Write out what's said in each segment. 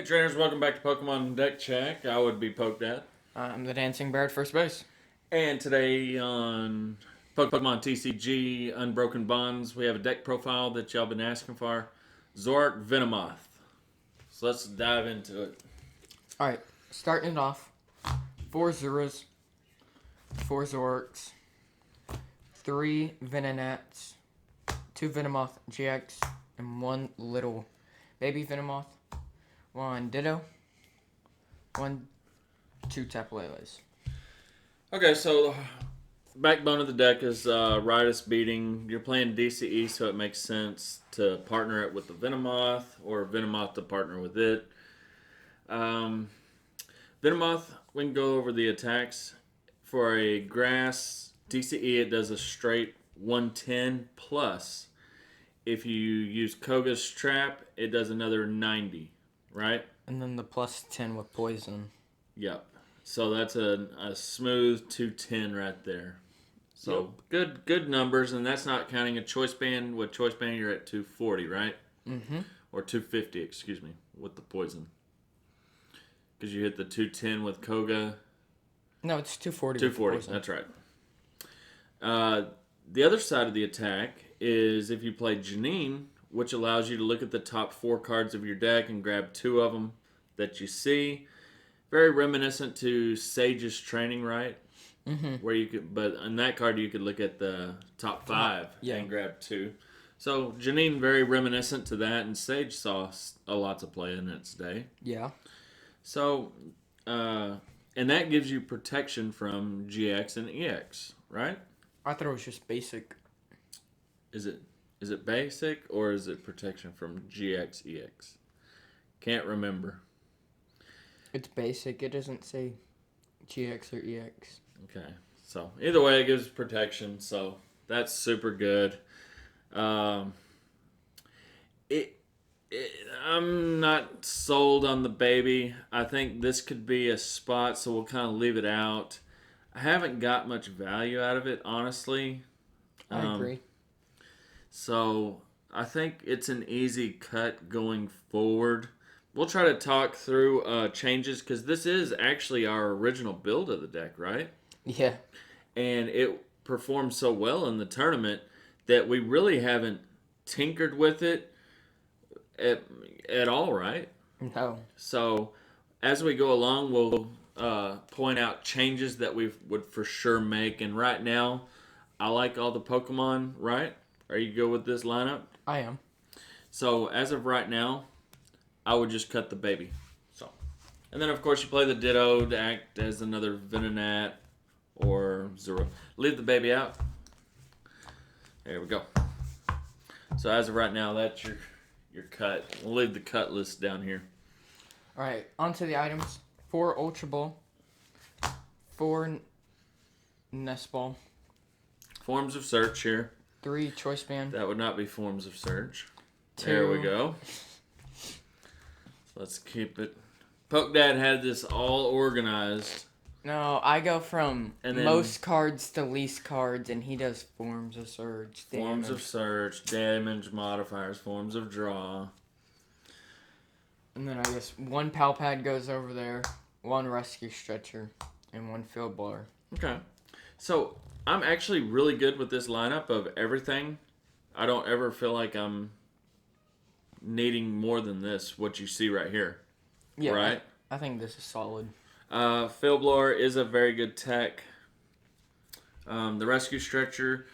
trainers, welcome back to Pokemon Deck Check. I would be poked at. I'm the Dancing Bear at first base. And today on Pokemon TCG Unbroken Bonds, we have a deck profile that y'all been asking for. Zoroark Venomoth. So let's dive into it. Alright, starting it off. 4 Zuras, 4 Zorks, 3 Venonats, 2 Venomoth GX, and 1 little baby Venomoth, 1 Ditto, 2 Tapu Leles. Okay, so the backbone of the deck is Ridus Beating. You're playing DCE, so it makes sense to partner it with the Venomoth, or Venomoth to partner with it. Venomoth, we can go over the attacks. For a grass DCE, it does a straight 110 plus. If you use Koga's Trap, it does another 90, right? And then the plus 10 with poison. Yep. So that's a smooth 210 right there. So good numbers, and that's not counting a choice band. With choice band, you're at 240, right? Mm-hmm. Or 250, excuse me, with the poison. Because you hit the 210 with Koga. No, it's 240. 240, that's right. The other side of the attack is if you play Janine, which allows you to look at the top 4 cards of your deck and grab 2 of them that you see. Very reminiscent to Sage's Training Right, where you could, but on that card you could look at the top 5 and grab 2. So Janine very reminiscent to that, and Sage saw a lot to play in its day. Yeah. So, and that gives you protection from GX and EX, right? I thought it was just basic. Is it basic or is it protection from GX EX? Can't remember. It's basic. It doesn't say GX or EX. Okay, so either way, it gives protection, so that's super good. I'm not sold on the baby. I think this could be a spot, so we'll kind of leave it out. I haven't got much value out of it, honestly. I agree. So I think it's an easy cut going forward. We'll try to talk through changes, because this is actually our original build of the deck, right? Yeah. And it performed so well in the tournament that we really haven't tinkered with it at all, right? No. So as we go along, we'll point out changes that we would for sure make. And right now, I like all the Pokemon, right? Are you good with this lineup? I am. So as of right now, I would just cut the baby. So, and then of course you play the Ditto to act as another Venonat or Zero. Leave the baby out. There we go. So as of right now, that's your cut. We'll leave the cut list down here. All right, on to the items. 4 Ultra Ball, 4 Nest Ball, Forms of Search here. 3 Choice Band. That would not be Forms of Search. 2. There we go. Let's keep it. Poke Dad had this all organized. No, I go from And then- most cards to least cards, and he does Forms of Search. Forms of Search, damage modifiers, forms of draw. And then I guess 1 Pal Pad goes over there, 1 Rescue Stretcher, and 1 Field Blower. Okay. So I'm actually really good with this lineup of everything. I don't ever feel like I'm needing more than this, what you see right here. Yeah, right? I think this is solid. Field Blower is a very good tech. The Rescue Stretcher,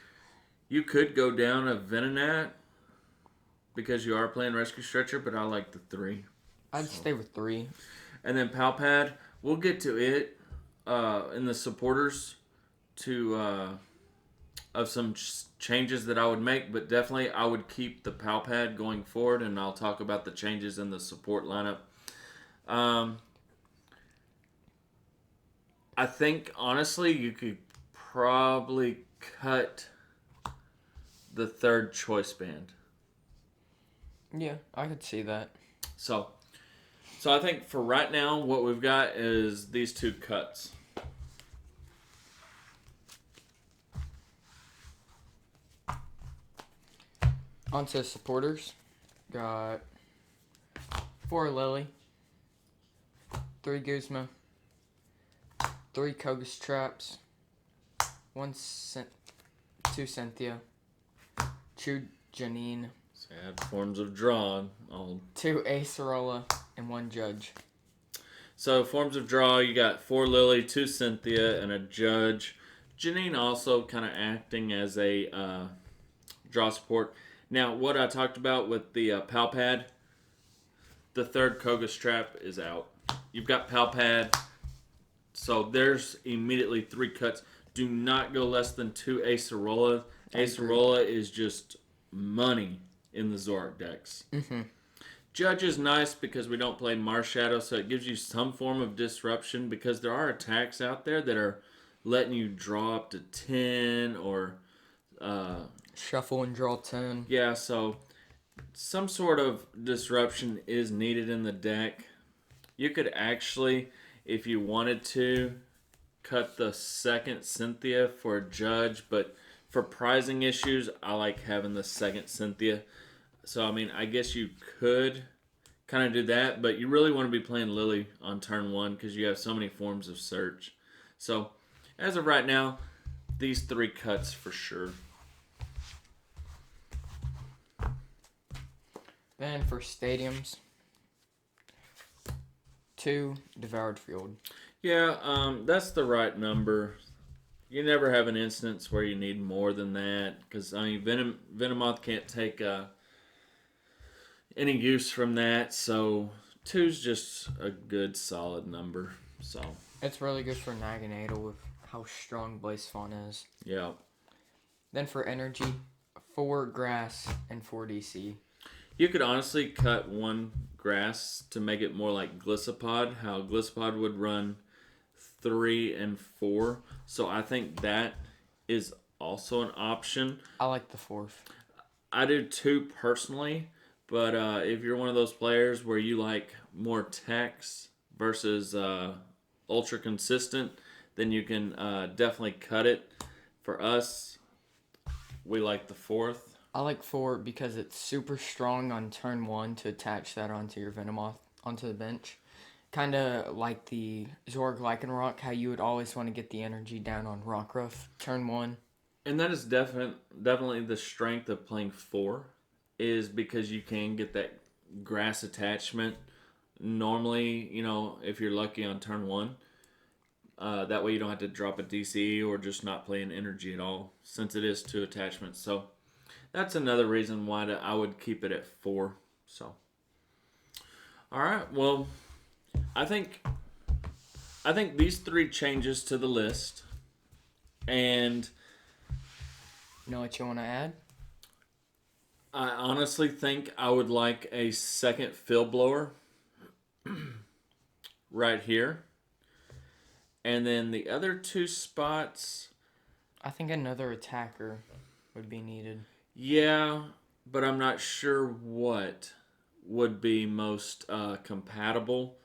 you could go down a Venonat because you are playing Rescue Stretcher, but I like the 3. I'd stay with 3. And then Pal Pad, we'll get to it in the supporters of some changes that I would make, but definitely I would keep the Pal Pad going forward, and I'll talk about the changes in the support lineup. I think, honestly, you could probably cut the 3rd Choice Band. Yeah, I could see that. So I think for right now, what we've got is these 2 cuts. On to supporters. Got 4 Lily, 3 Guzma, 3 Koga's Traps, 2 Cynthia, 2 Janine, Sad forms of draw. 2 Acerola, and 1 Judge. So, forms of draw, you got 4 Lily, 2 Cynthia, and a Judge. Janine also kind of acting as a draw support. Now, what I talked about with the Palpad, the third Koga's Trap is out. You've got Palpad, so there's immediately 3 cuts. Do not go less than 2 Acerola. Acerola is just money in the Zoroark decks. Mm-hmm. Judge is nice because we don't play Marshadow, so it gives you some form of disruption because there are attacks out there that are letting you draw up to 10 or... Shuffle and draw 10. Yeah, so some sort of disruption is needed in the deck. You could actually, if you wanted to, cut the second Cynthia for a Judge, but for prizing issues, I like having the second Cynthia. So, I mean, I guess you could kind of do that, but you really want to be playing Lily on turn 1 because you have so many forms of search. So, as of right now, these 3 cuts for sure. Then for stadiums, 2 Devoured Field. Yeah, that's the right number. You never have an instance where you need more than that because I mean Venomoth can't take any use from that, so 2's just a good solid number. So It's really good for Naganadel with how strong Blaze Fawn is. yeah. Then for energy, 4 Grass and 4 DC. You could honestly cut 1 grass to make it more like Gliscopod, how Gliscopod would run 3 and 4. So I think that is also an option. I like the 4th. I do too personally, but if you're one of those players where you like more text versus ultra consistent, then you can definitely cut it. For us, we like the 4th. I like 4 because it's super strong on turn 1 to attach that onto your Venomoth onto the bench. Kind of like the Zoroark Lycanroc, how you would always want to get the energy down on Rockruff turn 1. And that is definitely the strength of playing 4, is because you can get that grass attachment. Normally, you know, if you're lucky on turn 1, that way you don't have to drop a DC or just not play an energy at all, since it is 2 attachments. So that's another reason why I would keep it at 4. So, all right. Well, I think these 3 changes to the list, and Know what you want to add? I honestly think I would like a second fill blower right here, and then the other 2 spots. I think another attacker would be needed. Yeah, but I'm not sure what would be most compatible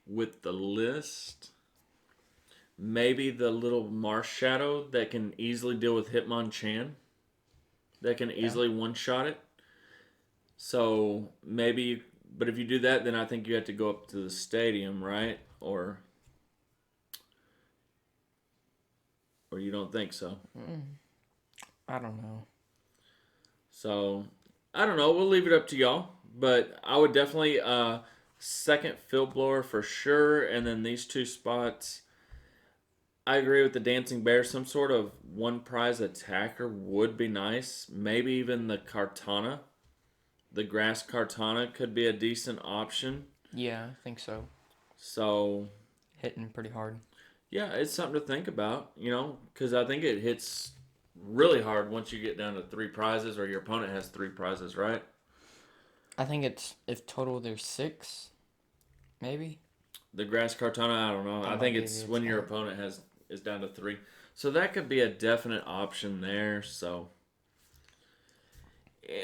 with the list. Maybe the little Marshadow that can easily deal with Hitmonchan. That can easily one-shot it. So maybe, but if you do that, then I think you have to go up to the stadium, right? Or you don't think so? I don't know. So, I don't know. We'll leave it up to y'all. But I would definitely second fill blower for sure. And then these 2 spots, I agree with the Dancing Bear. Some sort of 1 prize attacker would be nice. Maybe even the Kartana. The Grass Kartana could be a decent option. Yeah, I think so. So, Hitting pretty hard. yeah, it's something to think about, you know, because I think it hits really hard once you get down to 3 prizes, or your opponent has 3 prizes, right? I think it's, if total there's 6, maybe. The Grass Kartana, I don't know. I think it's when your opponent is down to 3. So that could be a definite option there. So,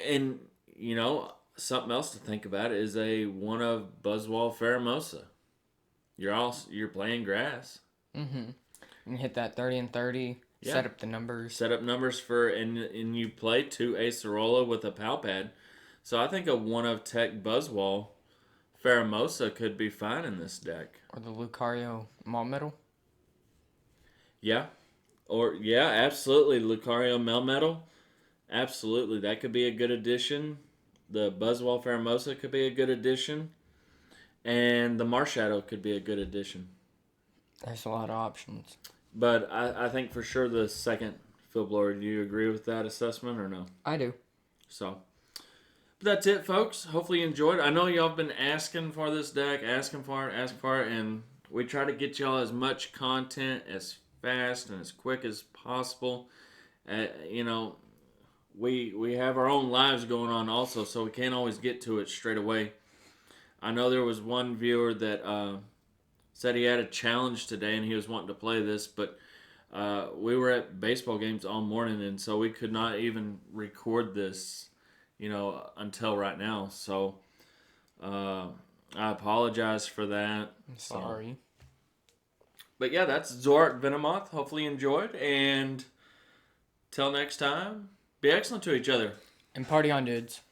and you know, something else to think about is a one of Buzzwole Pheromosa. You're playing grass. Mm-hmm. And hit that 30 and 30. Yeah. Set up the numbers. Set up numbers for, and you play 2 Acerola with a Palpad. So I think a one of Tech Buzzwole Pheromosa could be fine in this deck. Or the Lucario Maw Yeah. Or, yeah, absolutely. Lucario Melmetal. Absolutely. That could be a good addition. The Buzzwole Pheromosa could be a good addition. And the Marshadow could be a good addition. There's a lot of options. But I think for sure the second Field Blower. Do you agree with that assessment or no? I do. So, but that's it, folks. Hopefully you enjoyed. I know y'all have been asking for this deck, asking for it, and we try to get y'all as much content as fast and as quick as possible. You know, we have our own lives going on also, so we can't always get to it straight away. I know there was one viewer that said he had a challenge today and he was wanting to play this, but we were at baseball games all morning, and so we could not even record this, until right now. So I apologize for that. I'm sorry. But yeah, that's Zoroark Venomoth. Hopefully you enjoyed, and till next time, be excellent to each other. And party on, dudes.